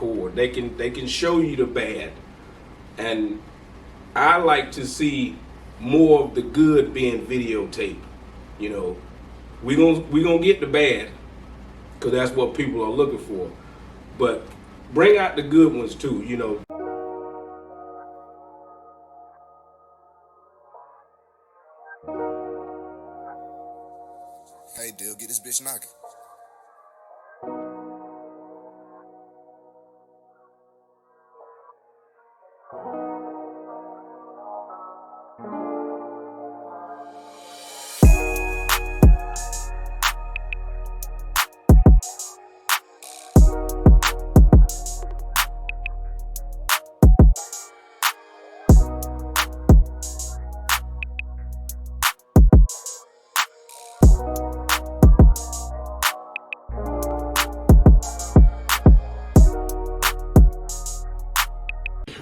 record. They can show you the bad, and I like to see more of the good being videotaped. You know, we gonna get the bad because that's what people are looking for, but bring out the good ones too. You know. Hey, Dill, get this bitch knocking.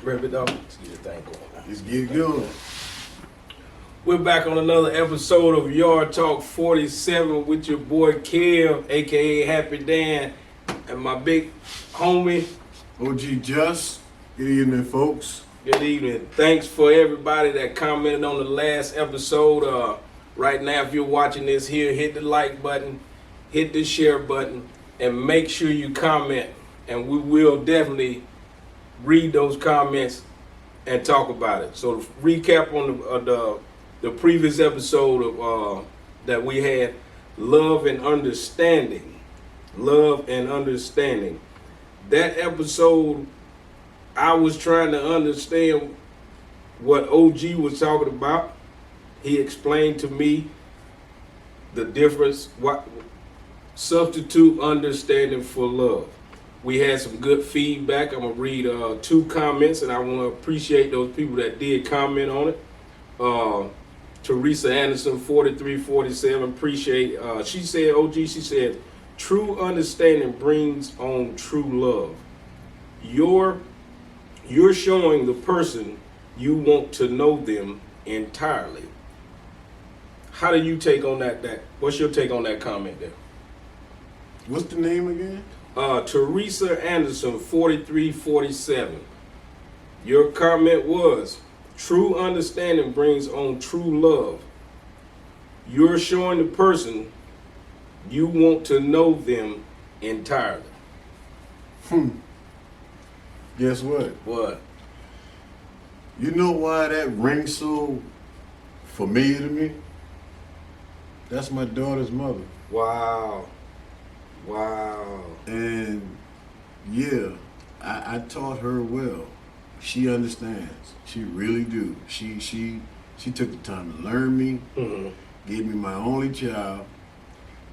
Reverend Dog, let's get this thing going. Let's get it going. We're back on another episode of Yard Talk 47 with your boy Kev, aka Happy Dan, and my big homie. OG Just. Good evening, folks. Good evening. Thanks for everybody that commented on the last episode. Right now, if you're watching this here, hit the like button, hit the share button, and make sure you comment. And we will definitely read those comments and talk about it. So to recap on the previous episode of that we had, love and understanding. That episode, I was trying to understand what OG was talking about. He explained to me the difference, what substitute understanding for love. We had some good feedback. I'm gonna read 2 comments, and I want to appreciate those people that did comment on it. Teresa Anderson, 4347, appreciate. She said, OG, she said, true understanding brings on true love. You're showing the person you want to know them entirely. How do you take on that? What's your take on that comment there? What's the name again? Teresa Anderson, 4347. Your comment was, true understanding brings on true love. You're showing the person you want to know them entirely. Guess what? What? You know why that rings so familiar to me? That's my daughter's mother. Wow. And yeah, I taught her well. She understands. She really do. She took the time to learn me, gave me my only child,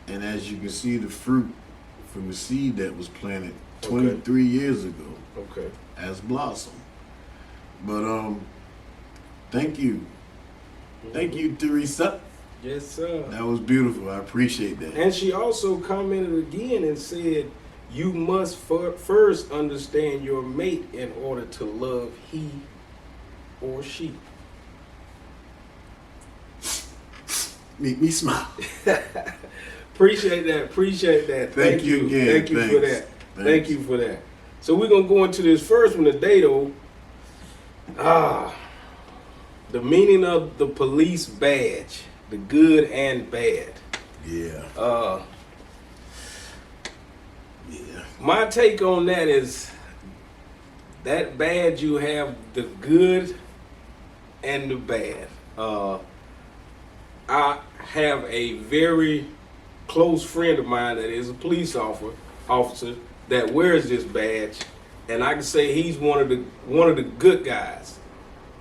and as you can see, the fruit from the seed that was planted 23 years ago has blossomed. But thank you. Thank you, Teresa. Yes, sir. That was beautiful. I appreciate that. And she also commented again and said, you must first understand your mate in order to love he or she. Make me smile. Appreciate that. Thank you again. Thank you for that. Thanks. Thank you for that. So we're going to go into this first one today, though. The meaning of the police badge, the good and bad. Yeah. My take on that is that badge, you have the good and the bad. I have a very close friend of mine that is a police officer that wears this badge, and I can say he's one of the good guys.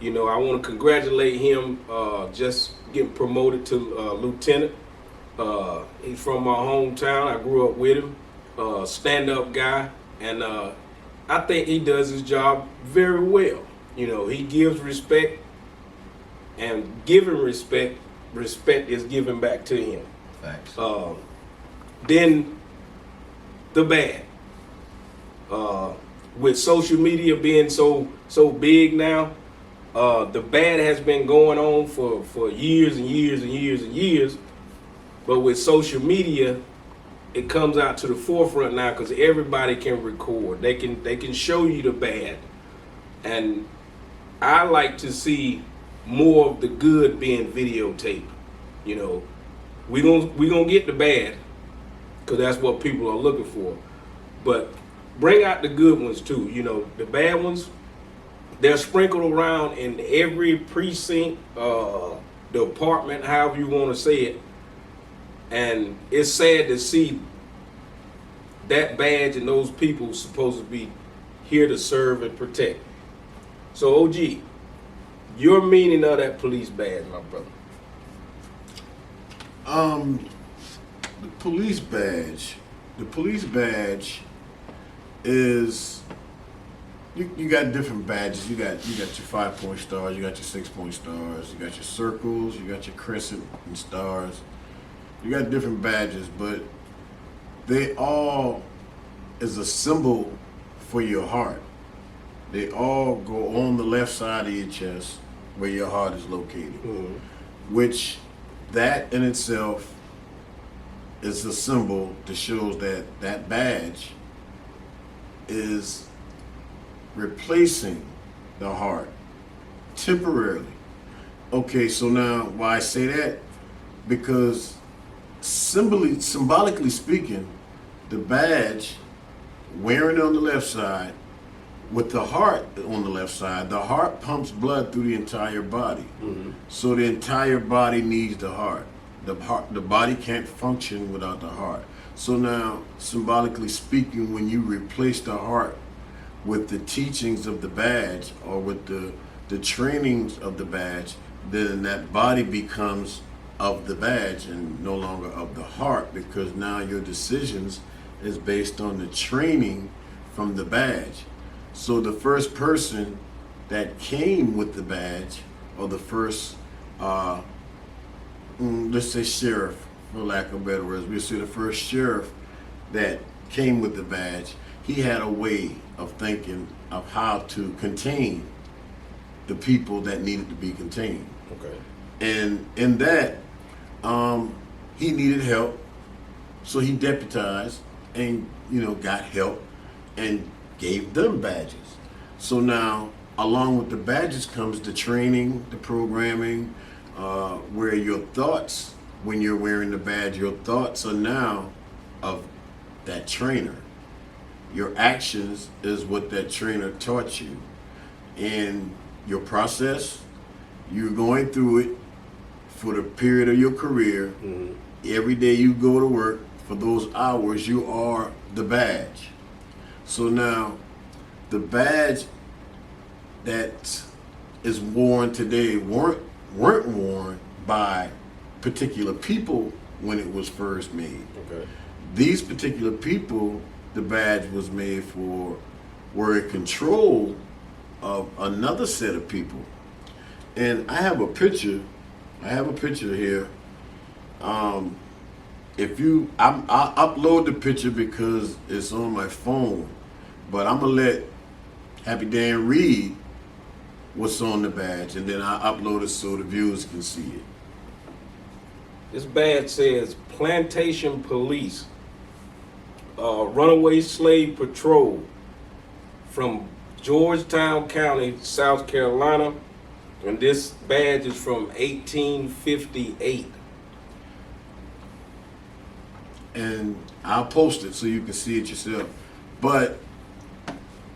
You know, I want to congratulate him just getting promoted to lieutenant. He's from my hometown. I grew up with him. Stand-up guy, and I think he does his job very well. You know, he gives respect, and giving respect is given back to him. Thanks. Then the bad. With social media being so big now, the bad has been going on for years and years and years and years. But with social media, it comes out to the forefront now because everybody can record. They can show you the bad, and I like to see more of the good being videotaped. You know, we gonna get the bad because that's what people are looking for, but bring out the good ones too. You know, the bad ones, they're sprinkled around in every precinct, the apartment, however you want to say it. And it's sad to see that badge and those people supposed to be here to serve and protect. So, OG, your meaning of that police badge, my brother. The police badge is, you got different badges. You got your 5-point stars, you got your 6-point stars, you got your circles, you got your crescent and stars. You got different badges, but they all is a symbol for your heart. They all go on the left side of your chest where your heart is located, which that in itself is a symbol that shows that that badge is replacing the heart temporarily. Okay, so now why I say that? Because symbolically speaking, the badge wearing on the left side with the heart on the left side, the heart pumps blood through the entire body. So the entire body needs the heart. The body can't function without the heart. So now, symbolically speaking, when you replace the heart with the teachings of the badge or with the trainings of the badge, then that body becomes of the badge and no longer of the heart, because now your decisions is based on the training from the badge. So the first person that came with the badge, or the first, let's say sheriff, for lack of better words, we say the first sheriff that came with the badge, he had a way of thinking of how to contain the people that needed to be contained. Okay. And in that, he needed help, so he deputized and got help and gave them badges. So now, along with the badges comes the training, the programming, where your thoughts, when you're wearing the badge, your thoughts are now of that trainer. Your actions is what that trainer taught you. And your process, you're going through it for the period of your career. Every day you go to work, for those hours, you are the badge. So now, the badge that is worn today weren't worn by particular people when it was first made. Okay. These particular people, the badge was made for, were in control of another set of people. And I have a picture here. I'll upload the picture because it's on my phone, but I'm gonna let Happy Dan read what's on the badge, and then I'll upload it so the viewers can see it. This badge says Plantation Police, Runaway Slave Patrol from Georgetown County, South Carolina. And this badge is from 1858. And I'll post it so you can see it yourself. But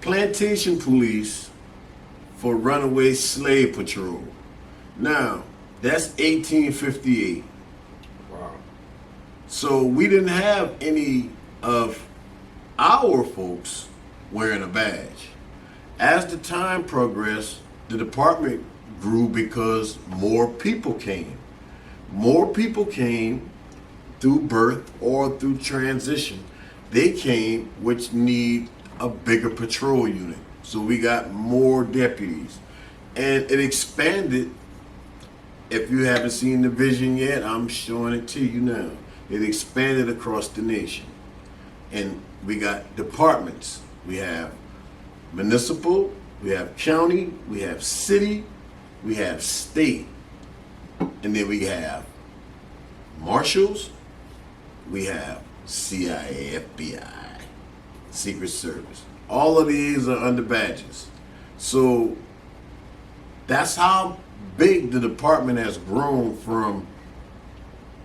Plantation Police for Runaway Slave Patrol. Now, that's 1858. Wow. So we didn't have any of our folks wearing a badge. As the time progressed, the department grew because more people came. More people came through birth or through transition. They came, which need a bigger patrol unit. So we got more deputies. And it expanded. If you haven't seen the vision yet, I'm showing it to you now. It expanded across the nation. And we got departments. We have municipal, we have county, we have city, we have state, and then we have marshals, we have CIA, FBI, Secret Service. All of these are under badges. So that's how big the department has grown from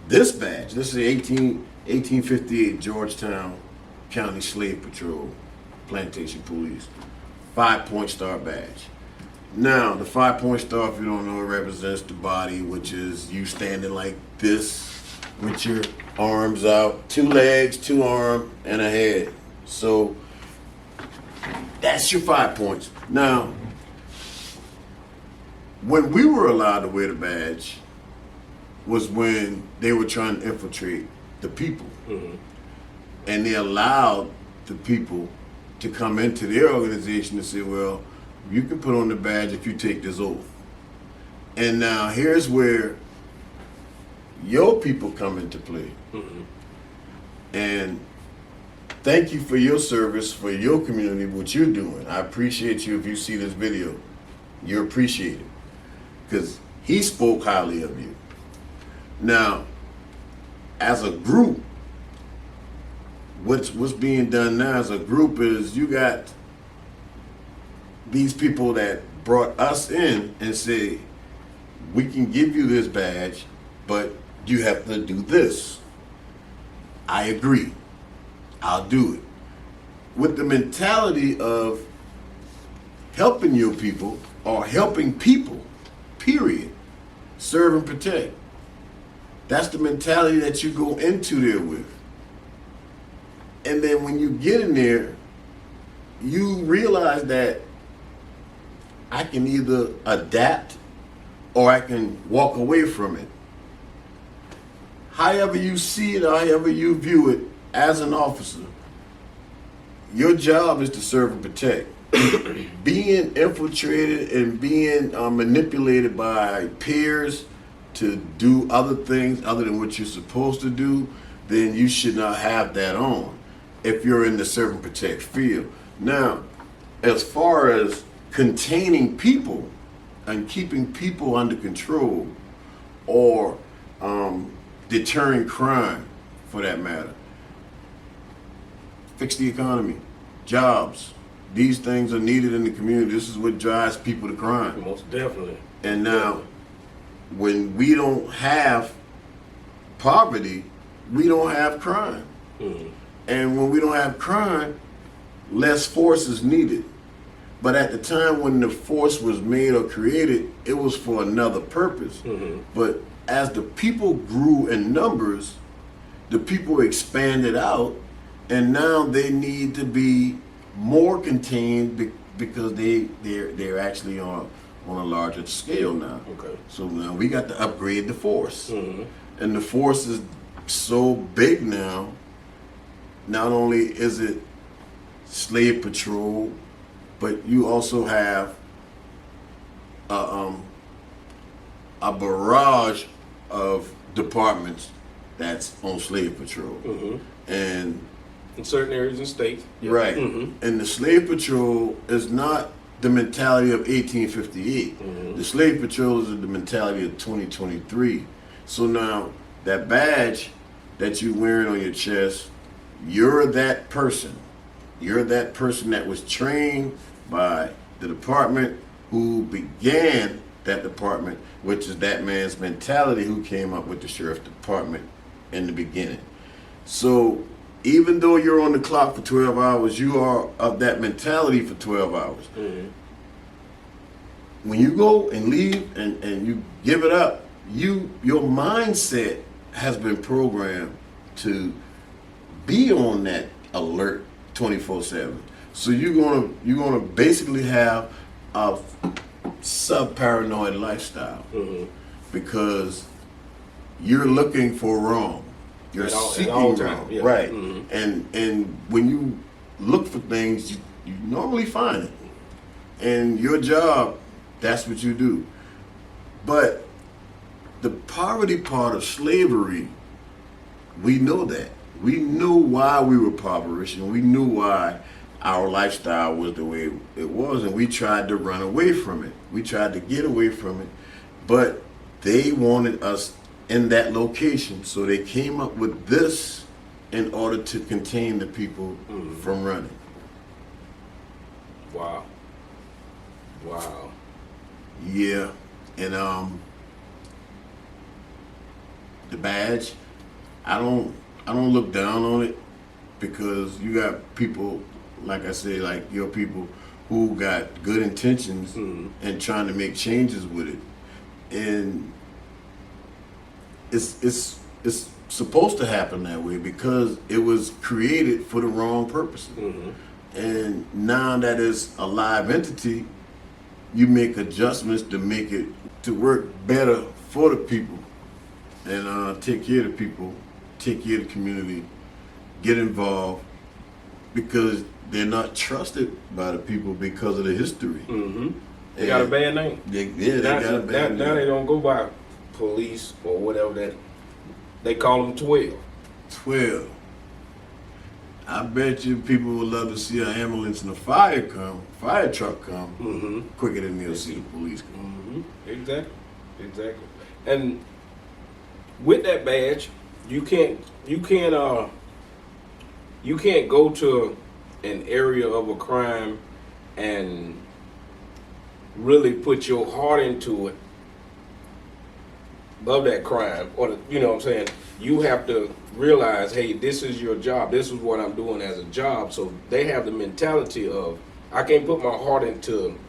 this badge. This is the 1858 Georgetown County Slave Patrol Plantation Police 5-point star badge. Now, the 5-point star, if you don't know, it represents the body, which is you standing like this with your arms out, 2 legs, 2 arms, and a head. So that's your 5 points. Now, when we were allowed to wear the badge was when they were trying to infiltrate the people. Mm-hmm. And they allowed the people to come into their organization and say, well, you can put on the badge if you take this oath. And now here's where your people come into play. Mm-hmm. And thank you for your service, for your community, what you're doing. I appreciate you if you see this video. You're appreciated. Because he spoke highly of you. Now, as a group, what's being done now as a group is you got these people that brought us in and say, we can give you this badge, but you have to do this. I agree. I'll do it. With the mentality of helping your people or helping people, period. Serve and protect. That's the mentality that you go into there with. And then when you get in there, you realize that I can either adapt or I can walk away from it. However you see it, however you view it as an officer, your job is to serve and protect. Being infiltrated and being manipulated by peers to do other things other than what you're supposed to do, then you should not have that on if you're in the serve and protect field. Now, as far as containing people and keeping people under control or deterring crime, for that matter, fix the economy, jobs. These things are needed in the community. This is what drives people to crime. Most definitely. And now, when we don't have poverty, we don't have crime. Mm-hmm. And when we don't have crime, less force is needed. But at the time when the force was made or created, it was for another purpose. Mm-hmm. But as the people grew in numbers, the people expanded out, and now they need to be more contained because they're actually on a larger scale now. Okay. So now we got to upgrade the force. Mm-hmm. And the force is so big now, not only is it slave patrol, but you also have a barrage of departments that's on slave patrol. Mm-hmm. And In certain areas and states. Yep. right. Mm-hmm. And the slave patrol is not the mentality of 1858. Mm-hmm. The slave patrol is the mentality of 2023. So now that badge that you're wearing on your chest, you're that person. You're that person that was trained by the department who began that department, which is that man's mentality who came up with the sheriff department in the beginning. So even though you're on the clock for 12 hours, you are of that mentality for 12 hours. Mm-hmm. When you go and leave and you give it up, your mindset has been programmed to be on that alert 24/7. So you're gonna basically have a sub-paranoid lifestyle. Mm-hmm. Because you're looking for wrong. You're At all seeking times, wrong. yeah. Right. Mm-hmm. And when you look for things, you normally find it. And your job, that's what you do. But the poverty part of slavery, we know that. We knew why we were impoverished, and we knew why our lifestyle was the way it was, and we tried to run away from it. We tried to get away from it, but they wanted us in that location, so they came up with this in order to contain the people from running. Wow. Wow. Yeah, and the badge, I don't look down on it, because you got people, like I say, like your people, who got good intentions and trying to make changes with it, and it's supposed to happen that way because it was created for the wrong purposes. And now that it's a live entity, you make adjustments to make it to work better for the people, and take care of the people, take care of the community, get involved, because they're not trusted by the people because of the history. They got a bad name. They got a bad name. Now they don't go by police or whatever that they call them 12. 12. I bet you people would love to see an ambulance and a fire truck come quicker than they'll see the police come. Exactly. And with that badge, you can't go to an area of a crime and really put your heart into it of that crime, or you know what I'm saying. You have to realize, hey, this is your job. This is what I'm doing as a job. So they have the mentality of, I can't put my heart into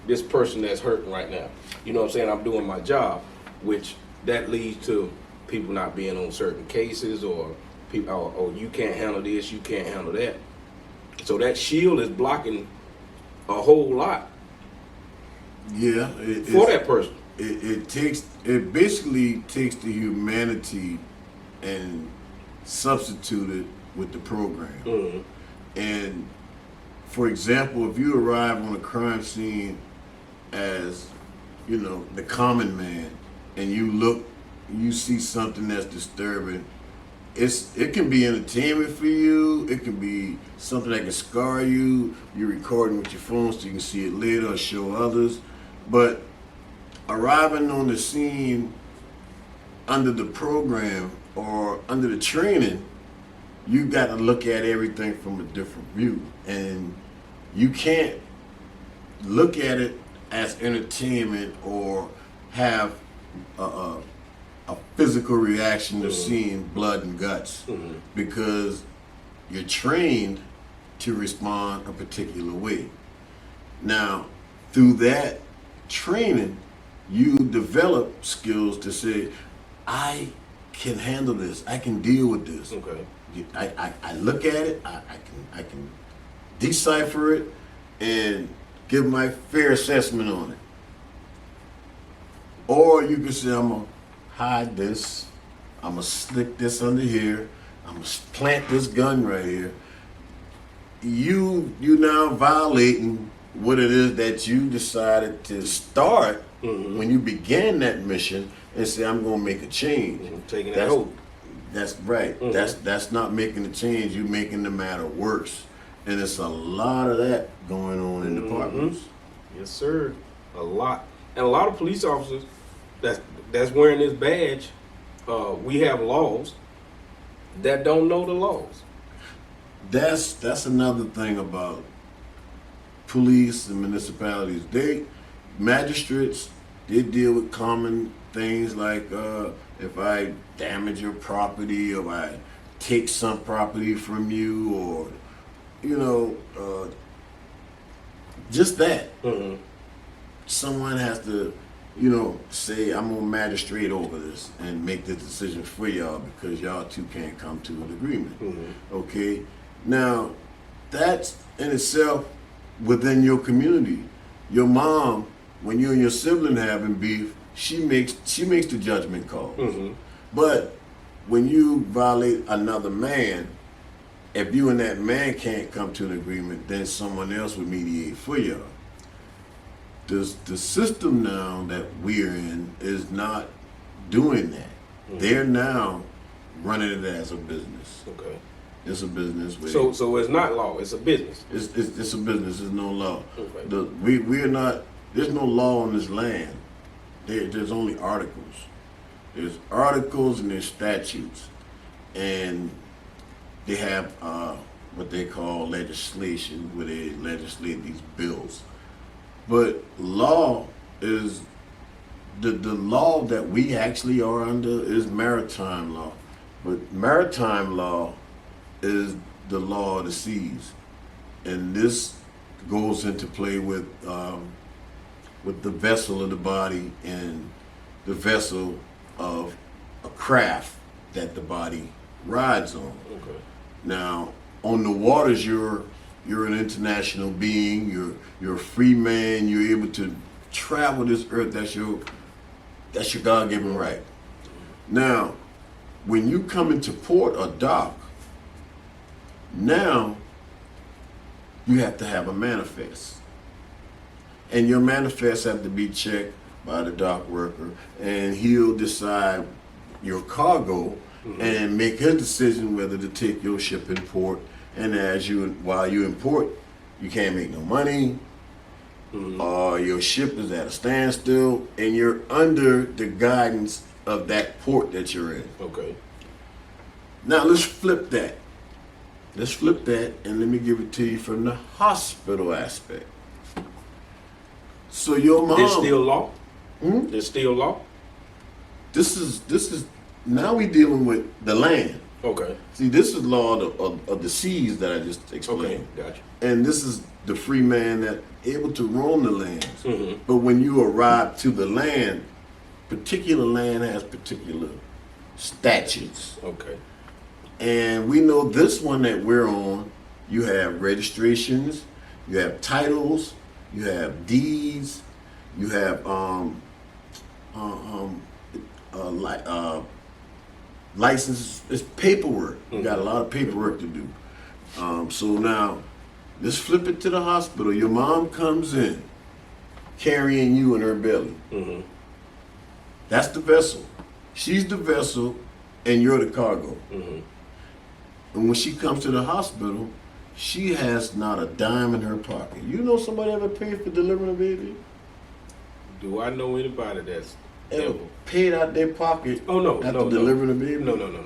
this person that's hurting right now. You know what I'm saying? I'm doing my job, which that leads to people not being on certain cases, or people, oh, you can't handle this, you can't handle that. So that shield is blocking a whole lot Yeah, for that person. It basically takes the humanity and substitute it with the program. And for example, if you arrive on a crime scene as, you know, the common man, and you see something that's disturbing, it can be entertainment for you. It can be something that can scar you. You're recording with your phone so you can see it later or show others. But arriving on the scene under the program or under the training, you got to look at everything from a different view. And you can't look at it as entertainment or have a physical reaction of seeing blood and guts, because you're trained to respond a particular way. Now, through that training, you develop skills to say, I can handle this. I can deal with this. Okay. I look at it. I can decipher it and give my fair assessment on it. Or you can say, I'm gonna hide this. I'm gonna slick this under here. I'm gonna plant this gun right here. You now violating what it is that you decided to start when you began that mission, and say, I'm gonna make a change. Taking that hope. That's right. That's not making a change. You're making the matter worse, and it's a lot of that going on in departments. Yes, sir. A lot, and a lot of police officers that's wearing this badge. We have laws that don't know the laws. That's another thing about police and municipalities. Magistrates, they deal with common things like if I damage your property, or I take some property from you, or just that. Someone has to, say, I'm gonna magistrate over this and make the decision for y'all because y'all two can't come to an agreement. Okay, now that's in itself within your community. Your mom, when you and your sibling having beef, she makes the judgment call. But when you violate another man, if you and that man can't come to an agreement, then someone else would mediate for y'all. The system now that we're in is not doing that. They're now running it as a business. Okay. It's a business. So it's not law. It's a business. It's a business. There's no law. Okay. We're not. There's no law on this land. There's only articles. There's articles and there's statutes, and they have what they call legislation, where they legislate these bills. But law is the law that we actually are under is maritime law. But maritime law is the law of the seas, and this goes into play with the vessel of the body and the vessel of a craft that the body rides on. Okay. Now, on the waters, you're an international being. You're a free man. You're able to travel this earth. That's your God-given right. Now, when you come into port or dock, now you have to have a manifest, and your manifest have to be checked by the dock worker, and he'll decide your cargo and make his decision whether to take your ship in port. And while you in port, you can't make no money, or your ship is at a standstill, and you're under the guidance of that port that you're in. Okay. Now let's flip that. And let me give it to you from the hospital aspect. So your mom. There's still law? Hmm? There's still law? This is now we dealing with the land. Okay. See, this is law of the seas that I just explained. Okay, gotcha. And this is the free man that able to roam the lands. Mm-hmm. But when you arrive to the land, particular land has particular statutes. Okay. And we know this one that we're on, you have registrations, you have titles, you have deeds, you have licenses. It's paperwork. You got a lot of paperwork to do. So now, let's flip it to the hospital. Your mom comes in, carrying you in her belly. Mm-hmm. That's the vessel. She's the vessel, and you're the cargo. Mm-hmm. And when she comes to the hospital, she has not a dime in her pocket. You know somebody ever paid for delivering a baby? Do I know anybody that's Ever paid out their pocket Oh, no, after no, delivering a baby? No.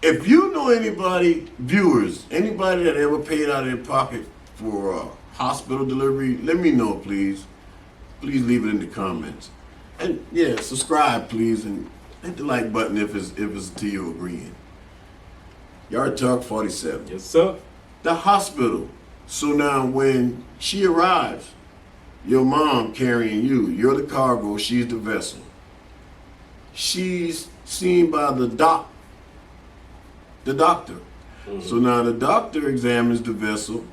If you know anybody, viewers, anybody that ever paid out of their pocket for a hospital delivery, let me know, please. Please leave it in the comments. And yeah, subscribe, please, and hit the like button if it's to your agreeing. Yard Talk 47. Yes, sir. The hospital. So now when she arrives, your mom carrying you, you're the cargo, she's the vessel. She's seen by the doctor. Mm-hmm. So now the doctor examines the vessel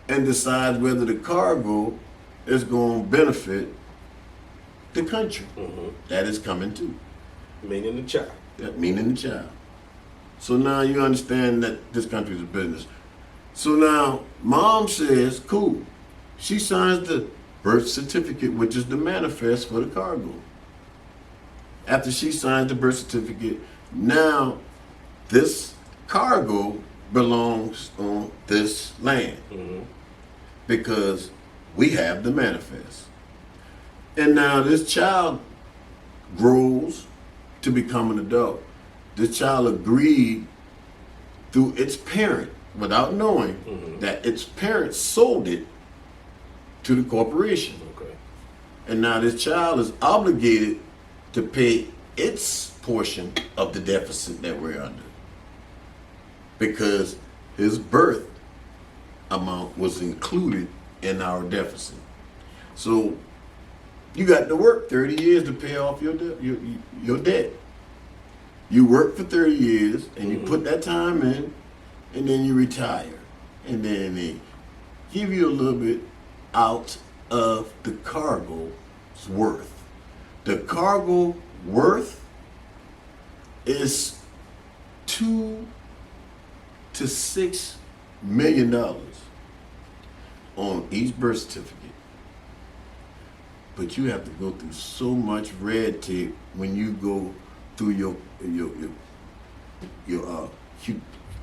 and decides whether the cargo is going to benefit the country Mm-hmm. that is coming to. Meaning the child. That meaning the child. So now you understand that this country is a business. So now mom says, cool. She signs the birth certificate, which is the manifest for the cargo. After she signs the birth certificate, now this cargo belongs on this land Mm-hmm. because we have the manifest. And now this child grows to become an adult. This child agreed through its parent, without knowing, Mm-hmm. that its parents sold it to the corporation. Okay. And now this child is obligated to pay its portion of the deficit that we're under, because his birth amount was included in our deficit. So you got to work 30 years to pay off your debt. You work for 30 years and you put that time in, and then you retire. And then they give you a little bit out of the cargo's worth. The cargo worth is $2 to $6 million on each birth certificate. But you have to go through so much red tape when you go through your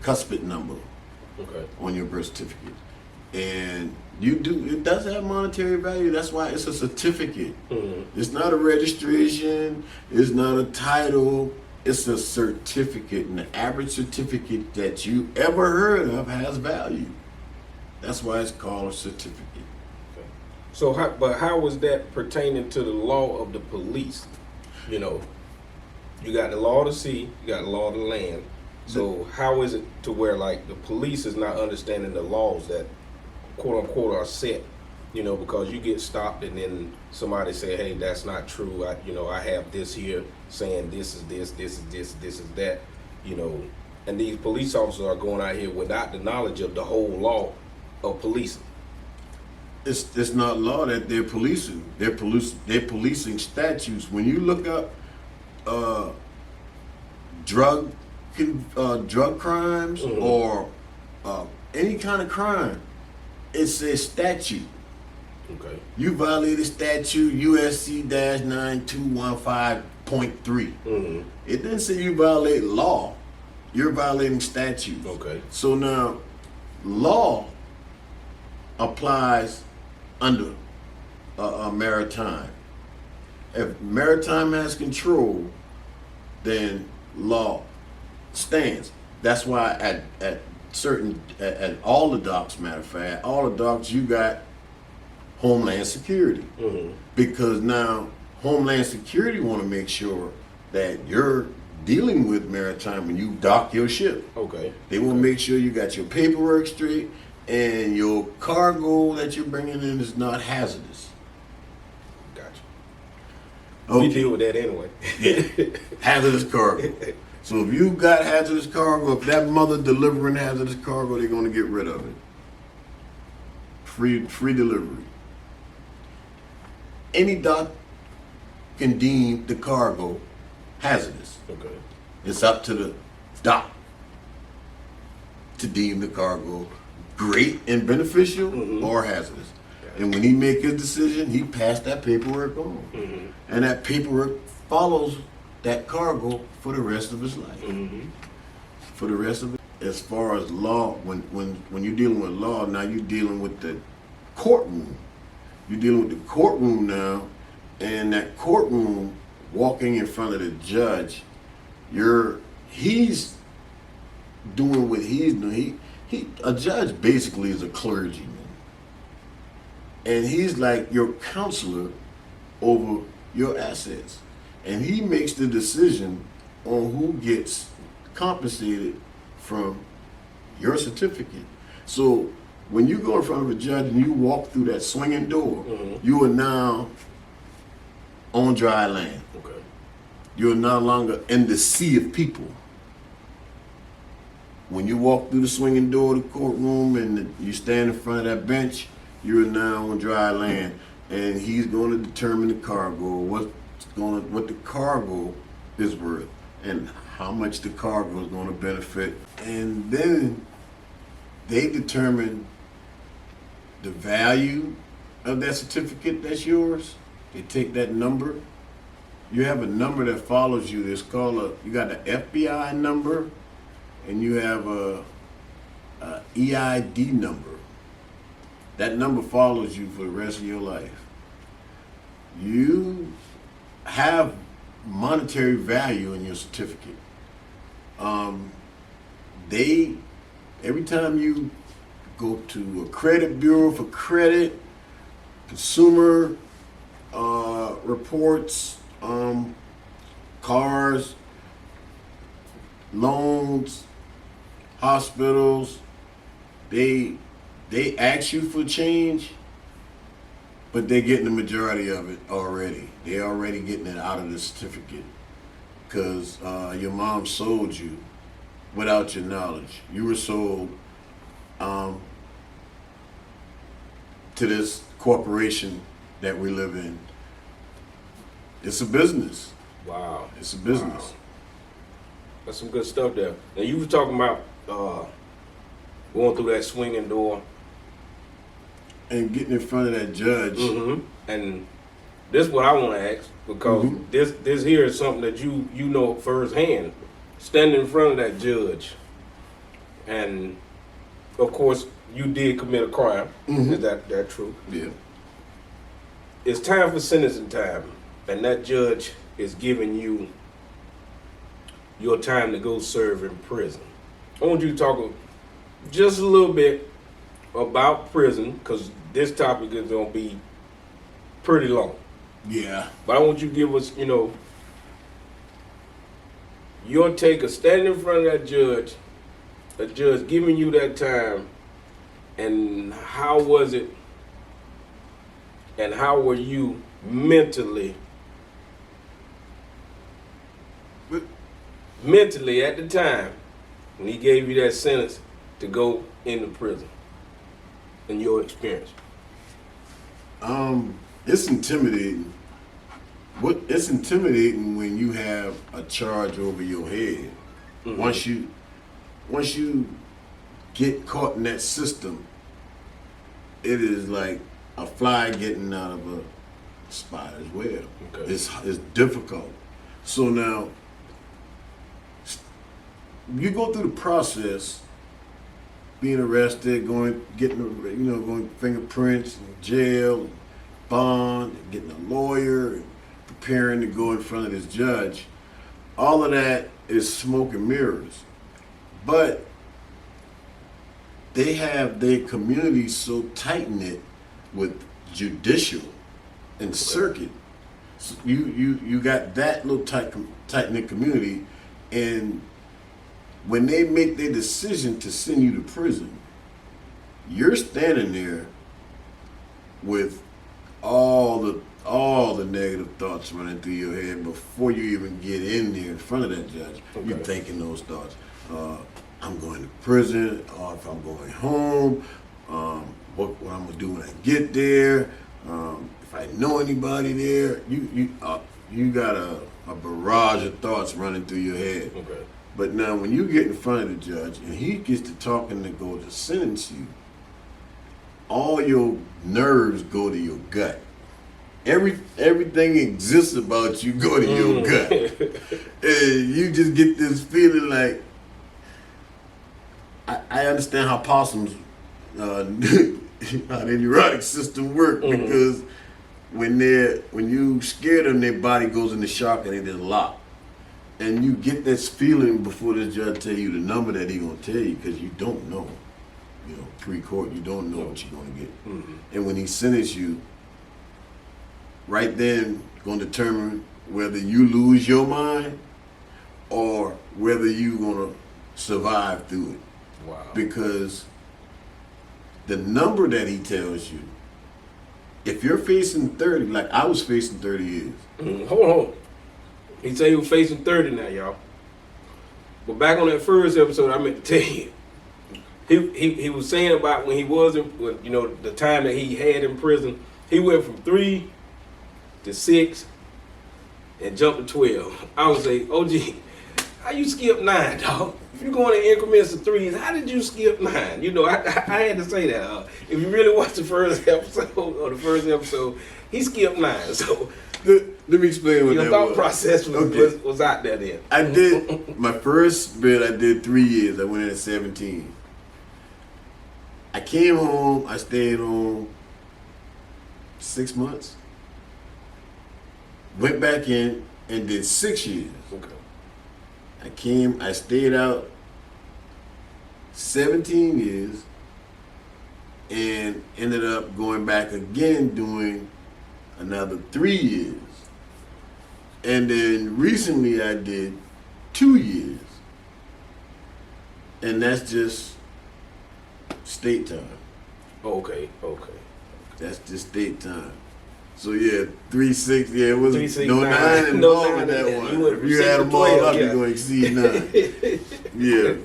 cuspid number Okay. on your birth certificate. And it does have monetary value. That's why it's a certificate. Mm-hmm. It's not a registration. It's not a title. It's a certificate, and the average certificate that you ever heard of has value. That's why it's called a certificate. So, how was that pertaining to the law of the police? You know, you got the law of the sea, you got the law of the land. So, how is it to where like the police is not understanding the laws that quote unquote are set? You know, because you get stopped and then somebody say, "Hey, that's not true. I have this here saying this is this, this is this, this is that." You know, and these police officers are going out here without the knowledge of the whole law of policing. It's not law that they're policing. They're policing statutes. When you look up drug crimes or any kind of crime, it says statute. Okay. You violated statute USC-9215.3. It didn't say you violate law. You're violating statutes. Okay. So now, law applies under maritime. If maritime has control, then law stands. That's why at all the docks, matter of fact, all the docks, you got Homeland Security. Because now Homeland Security want to make sure that you're dealing with maritime when you dock your ship. Okay. They want to make sure you got your paperwork straight and your cargo that you're bringing in is not hazardous. Gotcha. Okay. We deal with that anyway. Hazardous cargo. So if you got hazardous cargo, if that mother delivering hazardous cargo, they're going to get rid of it. Free delivery. Any dock can deem the cargo hazardous. Okay. It's up to the dock to deem the cargo great and beneficial or hazardous. And when he make his decision, he passed that paperwork on. And that paperwork follows that cargo for the rest of his life. For the rest of it. As far as law, when you're dealing with law, now you're dealing with the courtroom. You're dealing with the courtroom now, and that courtroom, walking in front of the judge, he's doing what he's doing. A judge basically is a clergyman. And he's like your counselor over your assets. And he makes the decision on who gets compensated from your certificate. So when you go in front of a judge and you walk through that swinging door, you are now on dry land. Okay. You are no longer in the sea of people. When you walk through the swinging door of the courtroom and you stand in front of that bench, you are now on dry land, and he's going to determine the cargo, what the cargo is worth, and how much the cargo is going to benefit, and then they determine the value of that certificate that's yours. They take that number. You have a number that follows you. It's called you got the FBI number, and you have a EID number. That number follows you for the rest of your life. You have monetary value in your certificate. Every time you go to a credit bureau for credit, consumer reports, cars, loans, hospitals, they ask you for change, but they're getting the majority of it already. They're already getting it out of the certificate because your mom sold you without your knowledge. You were sold to this corporation that we live in. It's a business. Wow. It's a business. Wow. That's some good stuff there. Now you were talking about going through that swinging door. And getting in front of that judge. And this is what I want to ask, because this here is something that you know firsthand. Standing in front of that judge, and of course you did commit a crime. Is that true? Yeah. It's time for sentencing time, and that judge is giving you your time to go serve in prison. I want you to talk just a little bit about prison, because this topic is going to be pretty long. Yeah. But I want you to give us, your take of standing in front of that judge, a judge giving you that time, and how was it, and how were you mentally at the time when he gave you that sentence to go into prison, in your experience? It's intimidating. It's intimidating when you have a charge over your head. Mhm. Once you get caught in that system, it is like a fly getting out of a spider's web. Okay. It's difficult. So now you go through the process, being arrested, going fingerprints, jail, bond, getting a lawyer, preparing to go in front of this judge. All of that is smoke and mirrors. But they have their community so tight-knit with judicial and circuit. So you got that little tight-knit community, and when they make their decision to send you to prison, you're standing there with all the negative thoughts running through your head before you even get in there in front of that judge. Okay. You're thinking those thoughts. I'm going to prison, or if I'm going home, what I'm gonna do when I get there, if I know anybody there. You got a barrage of thoughts running through your head. Okay. But now when you get in front of the judge and he gets to talking to go to sentence you, all your nerves go to your gut. Everything exists about you go to your gut. And you just get this feeling like, I understand how possums, how their neurotic system work, because when you scare them, their body goes into shock and they just lock. And you get this feeling before the judge tell you the number that he gonna tell you, because you don't know. Pre-court, you don't know what you're gonna get. Mm-hmm. And when he sentences you, right then gonna determine whether you lose your mind or whether you gonna survive through it. Wow. Because the number that he tells you, if you're facing 30, like I was facing 30 years. Hold on. He said he was facing 30 now, y'all. But back on that first episode, I meant to tell you, he was saying about when he was the time that he had in prison, he went from 3 to 6 and jumped to 12. I would say, OG, how you skip 9, dog? If you're going in increments of 3s, how did you skip 9? I had to say that. If you really watch the first episode, he skipped 9. So let me explain what your that thought was. process Okay. was out there then. I did my first bid. I did 3 years. I went in at 17. I came home. I stayed home 6 months. Went back in and did 6 years. Okay. I stayed out 17 years and ended up going back again doing another 3 years. And then recently I did 2 years. And that's just state time. Okay. That's just state time. So yeah, 3, 6, yeah, it was 3, 6, no 9. 9 involved No 9 in that in one. that. You went from If you 6 had to them all 12, up, yeah. you're gonna exceed 9. Yeah,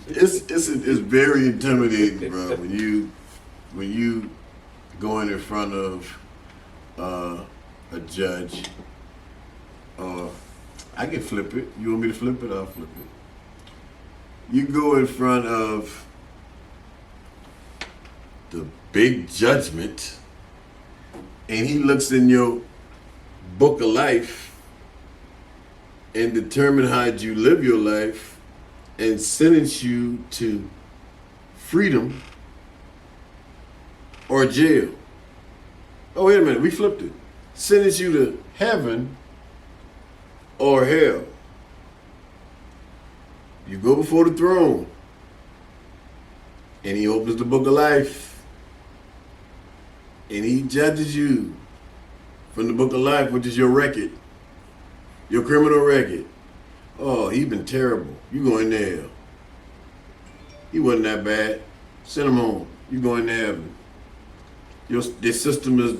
it's very intimidating, bro. When you going in front of a judge, I can flip it. You want me to flip it? I'll flip it. You go in front of the big judgment, and he looks in your book of life and determine how you live your life and sentence you to freedom or jail. Oh, wait a minute, we flipped it. Sentence you to heaven or hell. You go before the throne, and he opens the book of life, and he judges you from the book of life, which is your record, your criminal record. Oh, he been terrible. You going there. He wasn't that bad. Send him home. You going to heaven. Their system is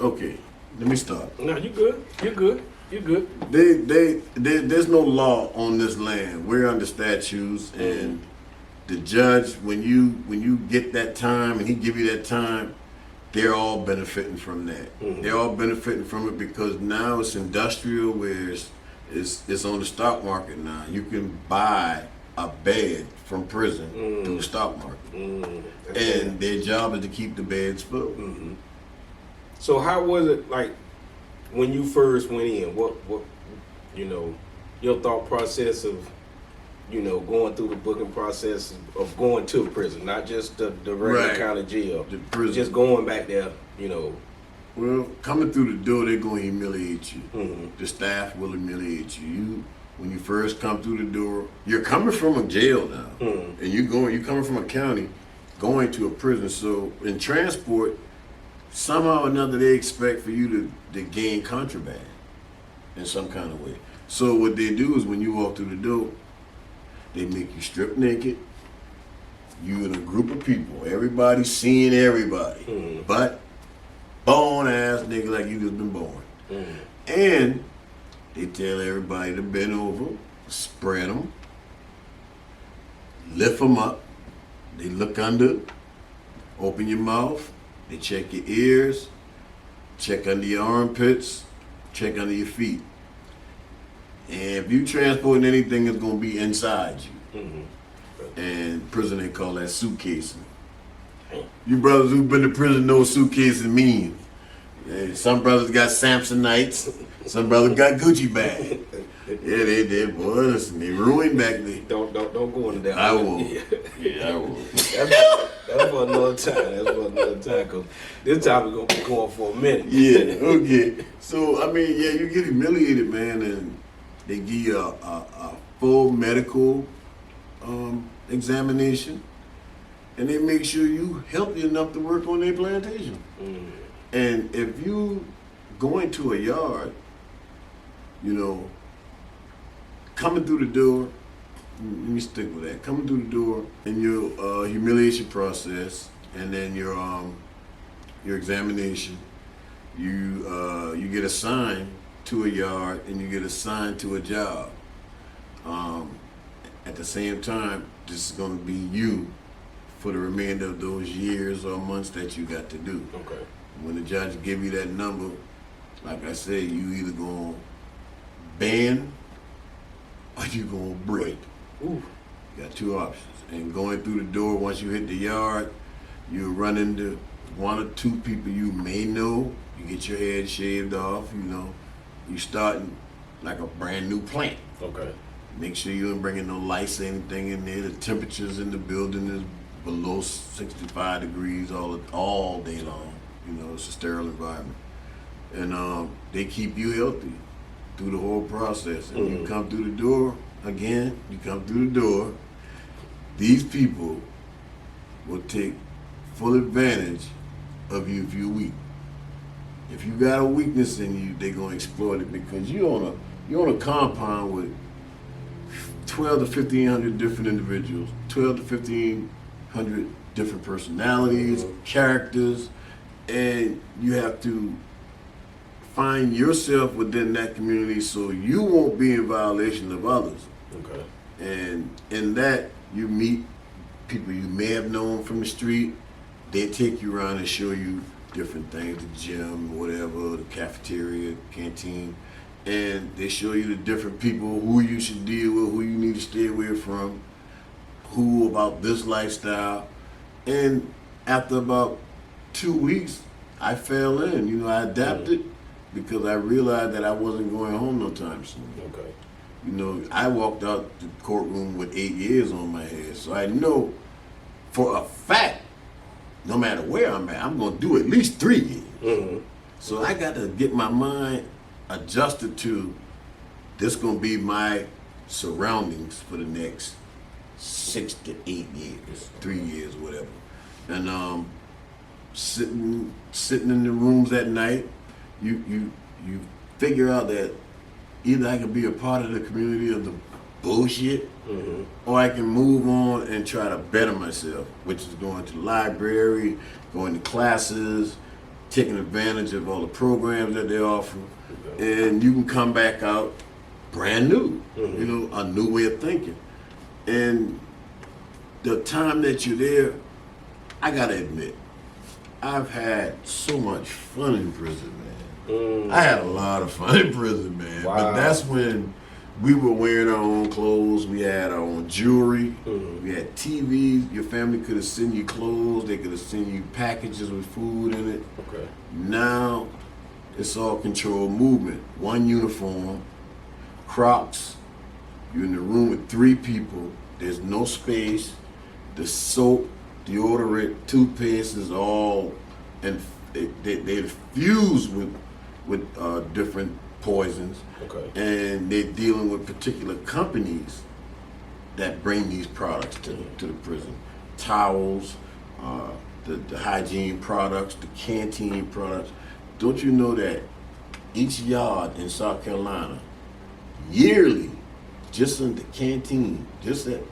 okay. Let me stop. No, you good. You good. You good. There's no law on this land. We're under statutes, and the judge, when you get that time and he give you that time, they're all benefiting from that. They're all benefiting from it because now it's industrial, where it's on the stock market now. You can buy a bed from prison through the stock market, and their job is to keep the beds full. So how was it like when you first went in? What your thought process of going through the booking process of going to prison, not just the regular Right. kind of jail, The prison. just going back there. Well, coming through the door, they're going to humiliate you. The staff will humiliate you. When you first come through the door, you're coming from a jail now, and you're coming from a county, going to a prison. So in transport, somehow or another, they expect for you to gain contraband in some kind of way. So what they do is when you walk through the door, they make you strip naked. You in a group of people, everybody seeing everybody, but bone ass nigga like you just been born. And they tell everybody to bend over, spread them, lift them up. They look under, open your mouth. They check your ears, check under your armpits, check under your feet. And if you transporting anything, it's gonna be inside you. And prison, they call that suitcasing. You brothers who've been to prison know what suitcasing means. Some brothers got Samsonites, some brothers got Gucci bag. Yeah, they did, boy. Listen, they ruined back then. Don't go into that. I won't. Yeah, I won't. That's for another time. That's for another time. Cause this time we're gonna be going for a minute. Yeah, okay. So, I mean, yeah, you get humiliated, man, and they give you a full medical examination, and they make sure you healthy enough to work on their plantation. And if you go into a yard, coming through the door, let me stick with that. Coming through the door in your humiliation process, and then your examination, you get assigned to a yard, and you get assigned to a job. At the same time, this is going to be you for the remainder of those years or months that you got to do. Okay. When the judge give you that number, like I said, you either gonna bend or you gonna break. Ooh. You got two options. And going through the door, once you hit the yard, you run into one or two people you may know. You get your head shaved off. You starting like a brand new plant. Okay. Make sure you ain't bringing no lights or anything in there. The temperatures in the building is below 65 degrees all day long. It's a sterile environment. And they keep you healthy through the whole process. And you come through the door, again, these people will take full advantage of you if you're weak. If you got a weakness in you, they're gonna exploit it because you're on a compound with 12 to 1,500 different individuals, 12 to 1,500 different personalities, characters, and you have to find yourself within that community so you won't be in violation of others. Okay. And in that, you meet people you may have known from the street. They take you around and show you different things, the gym, whatever, the cafeteria, canteen. And they show you the different people, who you should deal with, who you need to stay away from, who about this lifestyle. And after about 2 weeks, I fell in. I adapted because I realized that I wasn't going home no time soon. Okay. I walked out the courtroom with 8 years on my head. So I know for a fact, no matter where I'm at, I'm going to do at least 3 years. So I got to get my mind adjusted to this going to be my surroundings for the next 6 to 8 years, 3 years, whatever. And sitting in the rooms at night, you figure out that either I can be a part of the community of the bullshit, or I can move on and try to better myself, which is going to the library, going to classes, taking advantage of all the programs that they offer, and you can come back out brand new, you know, a new way of thinking. And the time that you're there, I gotta admit, I've had so much fun in prison, man. I had a lot of fun in prison, man. Wow. But that's when we were wearing our own clothes. We had our own jewelry. We had TVs. Your family could have sent you clothes. They could have sent you packages with food in it. Okay. Now, it's all controlled movement. One uniform, Crocs. You're in the room with 3 people. There's no space. The soap, deodorant, toothpaste is all, and they fuse with different poisons. Okay. And they're dealing with particular companies that bring these products to the prison. Towels, the hygiene products, the canteen products. Don't you know that each yard in South Carolina, yearly, just in the canteen, just that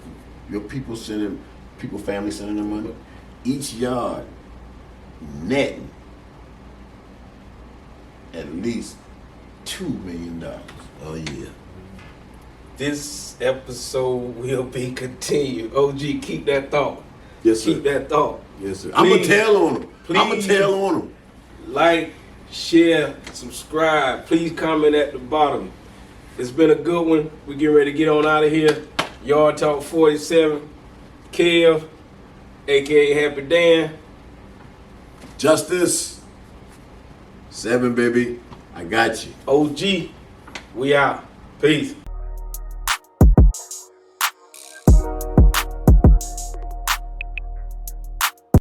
your family sending them money, each yard netting at least $2 million a year. This episode will be continued. OG, keep that thought. Yes, sir. Keep that thought. Yes, sir. I'm gonna Please. tell on them. I'm gonna Please. tell on them. Like, share, subscribe. Please comment at the bottom. It's been a good one. We're getting ready to get on out of here. Yard Talk 47. Kev, aka Happy Dan. Justice 7, baby. I got you. OG. We out. Peace.